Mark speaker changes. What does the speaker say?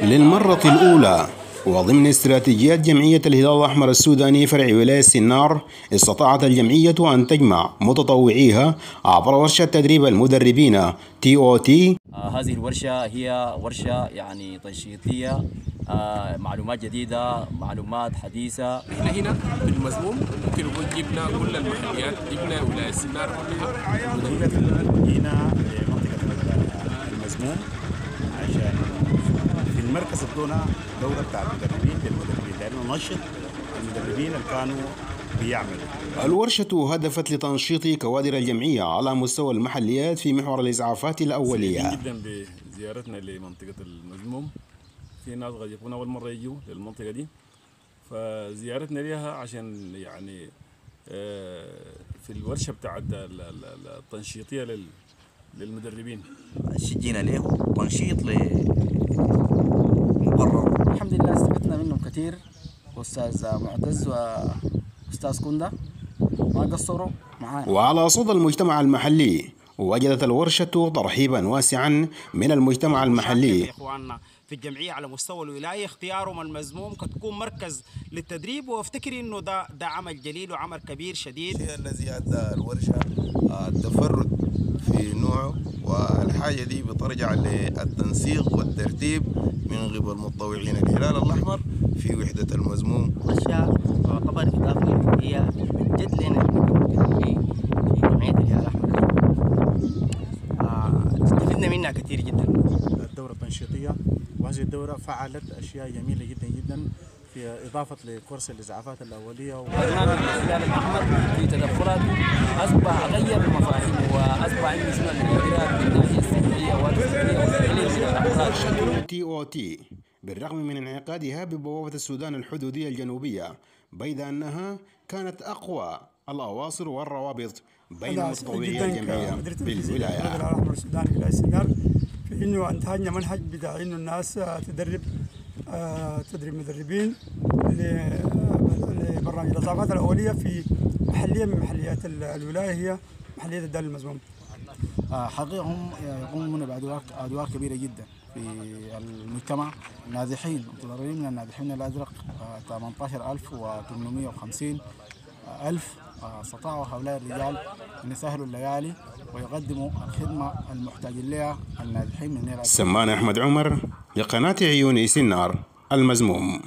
Speaker 1: للمرة الأولى وضمن استراتيجيات جمعية الهلال الأحمر السوداني فرع ولاية سنار، استطاعت الجمعية أن تجمع متطوعيها عبر ورشة تدريب المدربين TOT.
Speaker 2: هذه الورشة هي ورشة يعني تنشيطية، معلومات جديدة، معلومات حديثة.
Speaker 3: احنا هنا في المزموم ممكن نقول جبنا كل المحليات، جبنا ولاية سنار كلها.
Speaker 4: جينا لمنطقة المزموم عشان في المركز ادونا دورة بتاع المدربين للمدربين، لأنه نشط المدربين اللي كانوا بيعملوا.
Speaker 1: الورشة هدفت لتنشيط كوادر الجمعية على مستوى المحليات في محور الإسعافات الأولية.
Speaker 5: سعيدين جدا بزيارتنا لمنطقة المزموم. في ناس قد يكون أول مرة يجوا للمنطقة دي، فزيارتنا ليها عشان يعني في الورشة بتاعت التنشيطية للمدربين.
Speaker 6: شجينا له تنشيط لمقرر.
Speaker 2: الحمد لله استفدنا منهم كثير، أستاذ معتز وأستاذ كندا ما قصروا معانا.
Speaker 1: وعلى صدى المجتمع المحلي، وجدت الورشة ترحيبا واسعا من المجتمع المحلي.
Speaker 7: إخواننا في الجمعية على مستوى الولاية اختيارهم المزموم كتكون مركز للتدريب، وافتكر انه ده عمل جليل وعمل كبير شديد.
Speaker 8: الشيء الذي ادى الورشة التفرد في نوعه، والحاجة دي بترجع للتنسيق والترتيب من قبل متطوعين الهلال الأحمر في وحدة المزموم.
Speaker 6: أشياء تعتبر إضافية هي جد لنا في جمعية الهلال الأحمر، استفدنا منها كثير جدا.
Speaker 4: الدورة التنشيطية، وهذه الدورة فعلت أشياء جميلة جدا جدا في إضافة لكورس الإسعافات الأولية.
Speaker 2: برنامج الهلال الأحمر في تدخلات أصبح غير المفاهيم، وأصبح عنده شنو الإدراك من الناحية الصحية والفكرية والتحليل من الأمراض.
Speaker 1: TOT بالرغم من انعقادها ببوابة السودان الحدودية الجنوبية، بيد أنها كانت أقوى الأواصر والروابط بين متطوعي الجمعية بالولاية.
Speaker 9: الهلال الأحمر السوداني ولاية سنار في إنه أنتهجنا منهج بتاع إنه الناس تدرب تدريب مدربين لبرنامج الإسعافات الأولية في محلية من محليات الولاية، هي محلية الدال المزموم.
Speaker 4: حقيقة هم يقومون بأدوار كبيرة جدا في المجتمع. نازحين متضررين من النازحين الأزرق 18,850 استطاعوا هؤلاء الرجال أن يسهلوا الليالي ويقدموا الخدمة المحتاجين لها النازحين من الأزرق.
Speaker 1: سمان أحمد عمر لقناة عيون سنار المزموم.